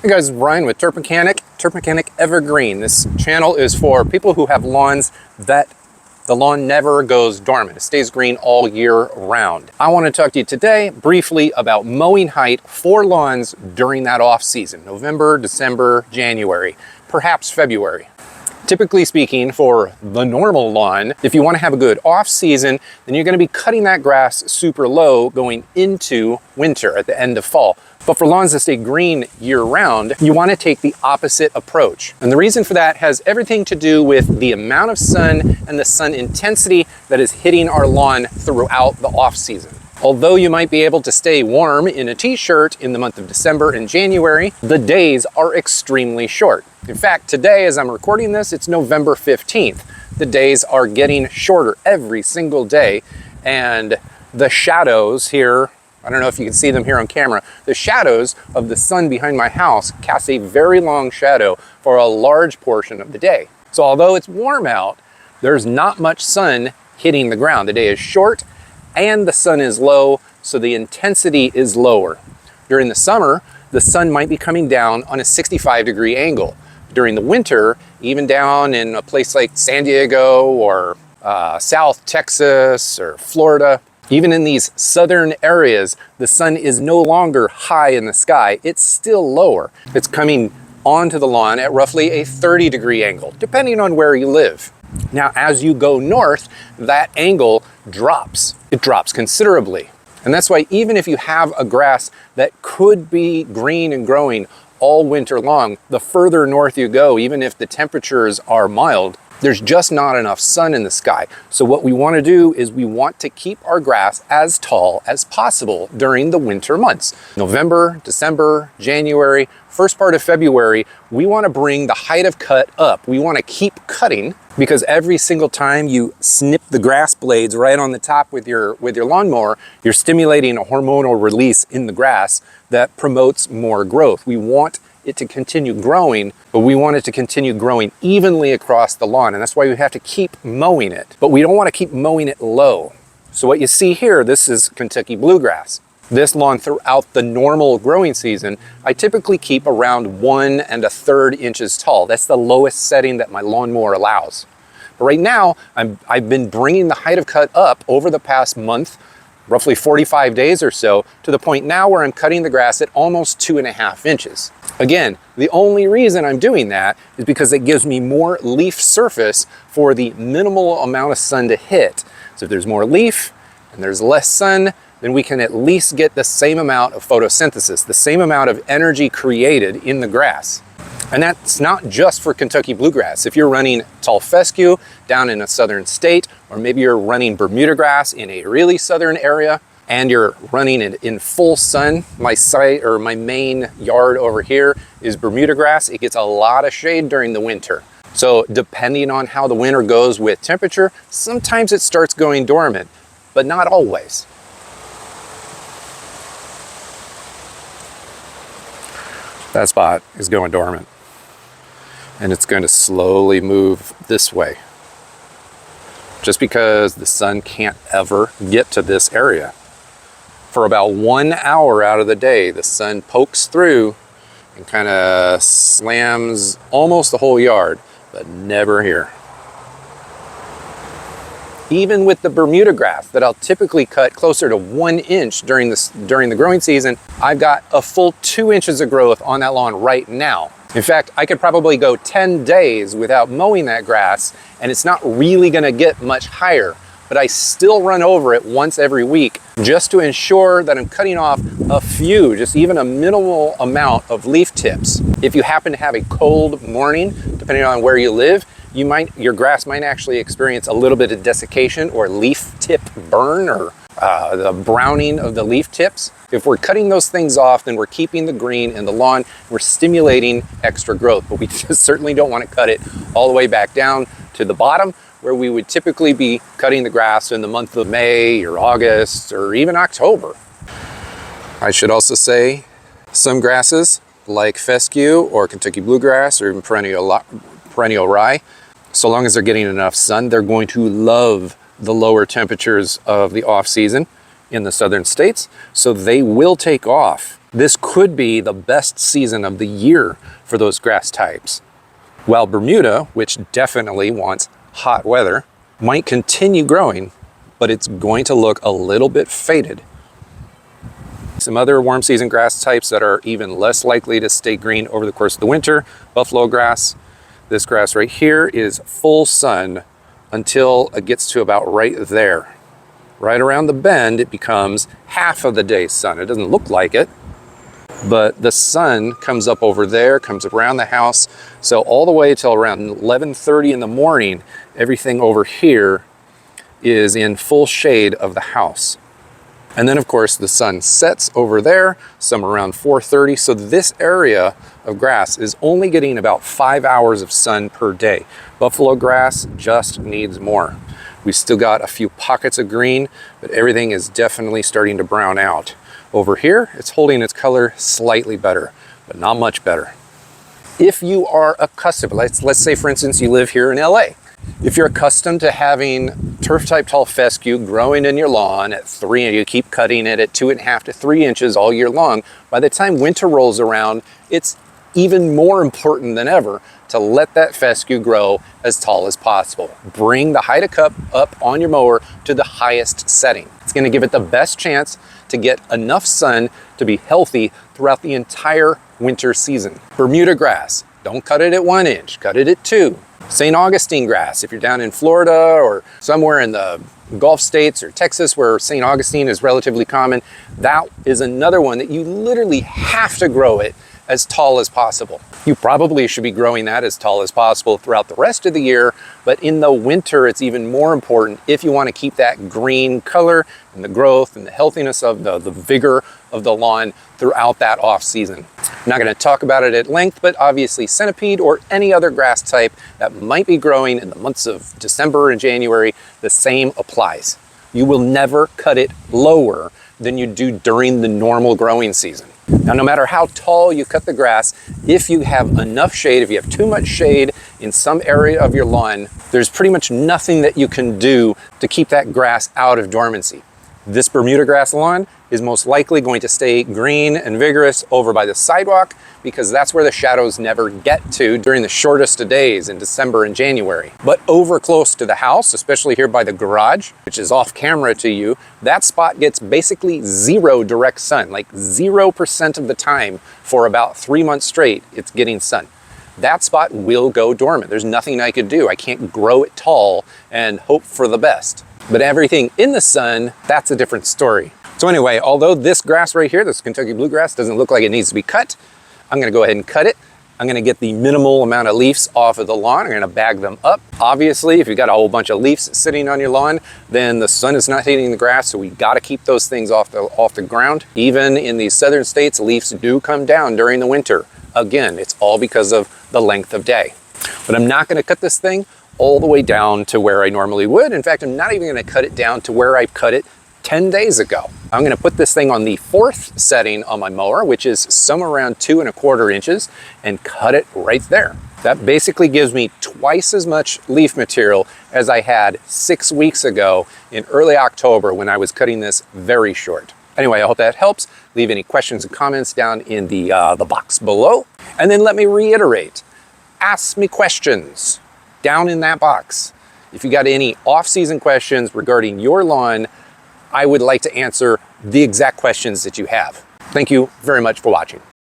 Hey guys, Ryan with Turf Mechanic Evergreen. This channel is for people who have lawns that the lawn never goes dormant. It stays green all year round. I want to talk to you today briefly about mowing height for lawns during that off season, November, December, January, perhaps February. Typically speaking, for the normal lawn, if you want to have a good off season, then you're going to be cutting that grass super low going into winter at the end of fall. But for lawns that stay green year round, you want to take the opposite approach. And the reason for that has everything to do with the amount of sun and the sun intensity that is hitting our lawn throughout the off season. Although you might be able to stay warm in a t-shirt in the month of December and January, the days are extremely short. In fact, today, as I'm recording this, it's November 15th. The days are getting shorter every single day, and the shadows here, I don't know if you can see them here on camera, the shadows of the sun behind my house cast a very long shadow for a large portion of the day. So although it's warm out, there's not much sun hitting the ground. The day is short and the sun is low, so the intensity is lower. During the summer, the sun might be coming down on a 65-degree angle. During the winter, even down in a place like San Diego or South Texas or Florida, even in these southern areas, the sun is no longer high in the sky, it's still lower. It's coming onto the lawn at roughly a 30-degree angle, depending on where you live. Now, as you go north, that angle drops. It drops considerably. And that's why even if you have a grass that could be green and growing all winter long, the further north you go, even if the temperatures are mild, there's just not enough sun in the sky. So what we want to do is we want to keep our grass as tall as possible during the winter months. November, December, January, first part of February, we want to bring the height of cut up. We want to keep cutting, because every single time you snip the grass blades right on the top with your lawnmower, you're stimulating a hormonal release in the grass that promotes more growth. We want it to continue growing, but we want it to continue growing evenly across the lawn, and that's why we have to keep mowing it. But we don't want to keep mowing it low. So what you see here, this is Kentucky bluegrass. This lawn throughout the normal growing season, I typically keep around 1 1/3 inches tall. That's the lowest setting that my lawnmower allows. But right now, I've been bringing the height of cut up over the past month, roughly 45 days or so, to the point now where I'm cutting the grass at almost 2.5 inches. Again, the only reason I'm doing that is because it gives me more leaf surface for the minimal amount of sun to hit. So if there's more leaf and there's less sun, then we can at least get the same amount of photosynthesis, the same amount of energy created in the grass. And that's not just for Kentucky bluegrass. If you're running tall fescue down in a southern state, or maybe you're running Bermuda grass in a really southern area, and you're running it in full sun, my site or my main yard over here is Bermuda grass. It gets a lot of shade during the winter. So depending on how the winter goes with temperature, sometimes it starts going dormant, but not always. That spot is going dormant, and it's going to slowly move this way, just because the sun can't ever get to this area. For about 1 hour out of the day, the sun pokes through and kind of slams almost the whole yard, but never here. Even with the Bermuda grass that I'll typically cut closer to 1 inch during the growing season, I've got a full 2 inches of growth on that lawn right now. In fact, I could probably go 10 days without mowing that grass, and it's not really gonna get much higher, but I still run over it once every week just to ensure that I'm cutting off a few, just even a minimal amount of leaf tips. If you happen to have a cold morning, depending on where you live, your grass might actually experience a little bit of desiccation or leaf tip burn, or the browning of the leaf tips. If we're cutting those things off, then we're keeping the green in the lawn, we're stimulating extra growth, but we just certainly don't want to cut it all the way back down to the bottom, where we would typically be cutting the grass in the month of May or August or even October. I should also say some grasses like fescue or Kentucky bluegrass or even perennial rye, so long as they're getting enough sun, they're going to love the lower temperatures of the off season in the southern states, so they will take off. This could be the best season of the year for those grass types. While Bermuda, which definitely wants hot weather, might continue growing, but it's going to look a little bit faded. Some other warm season grass types that are even less likely to stay green over the course of the winter: buffalo grass. This grass right here is full sun until it gets to about right there. Right around the bend, it becomes half of the day's sun. It doesn't look like it, but the sun comes up over there, comes around the house. So all the way till around 11:30 in the morning, everything over here is in full shade of the house. And then of course the sun sets over there, some around 4:30. So this area of grass is only getting about 5 hours of sun per day. Buffalo grass just needs more. We still got a few pockets of green, but everything is definitely starting to brown out. Over here, it's holding its color slightly better, but not much better. If you are accustomed, let's say for instance, you live here in LA. If you're accustomed to having turf type tall fescue growing in your lawn at 3, and you keep cutting it at 2.5 to 3 inches all year long, by the time winter rolls around, it's even more important than ever to let that fescue grow as tall as possible. Bring the height of cup up on your mower to the highest setting. It's going to give it the best chance to get enough sun to be healthy throughout the entire winter season. Bermuda grass, don't cut it at 1 inch, cut it at 2. St. Augustine grass, if you're down in Florida or somewhere in the Gulf states or Texas where St. Augustine is relatively common, that is another one that you literally have to grow it as tall as possible. You probably should be growing that as tall as possible throughout the rest of the year, but in the winter it's even more important if you want to keep that green color and the growth and the healthiness of the vigor of the lawn throughout that off season. I'm not going to talk about it at length, but obviously centipede or any other grass type that might be growing in the months of December and January, the same applies. You will never cut it lower than you do during the normal growing season. Now, no matter how tall you cut the grass, if you have enough shade, if you have too much shade in some area of your lawn, there's pretty much nothing that you can do to keep that grass out of dormancy. This Bermuda grass lawn is most likely going to stay green and vigorous over by the sidewalk because that's where the shadows never get to during the shortest of days in December and January. But over close to the house, especially here by the garage, which is off camera to you, that spot gets basically zero direct sun, like 0% of the time for about 3 months straight, it's getting sun. That spot will go dormant. There's nothing I could do. I can't grow it tall and hope for the best. But everything in the sun, that's a different story. So anyway, although this grass right here, this Kentucky bluegrass, doesn't look like it needs to be cut, I'm gonna go ahead and cut it. I'm gonna get the minimal amount of leaves off of the lawn. I'm gonna bag them up. Obviously, if you've got a whole bunch of leaves sitting on your lawn, then the sun is not hitting the grass, so we gotta keep those things off the ground. Even in these southern states, leaves do come down during the winter. Again, it's all because of the length of day. But I'm not gonna cut this thing all the way down to where I normally would. In fact, I'm not even gonna cut it down to where I cut it 10 days ago. I'm gonna put this thing on the 4th setting on my mower, which is somewhere around 2¼ inches, and cut it right there. That basically gives me twice as much leaf material as I had 6 weeks ago in early October when I was cutting this very short. Anyway, I hope that helps. Leave any questions and comments down in the box below. And then let me reiterate, ask me questions down in that box. If you got any off-season questions regarding your lawn, I would like to answer the exact questions that you have. Thank you very much for watching.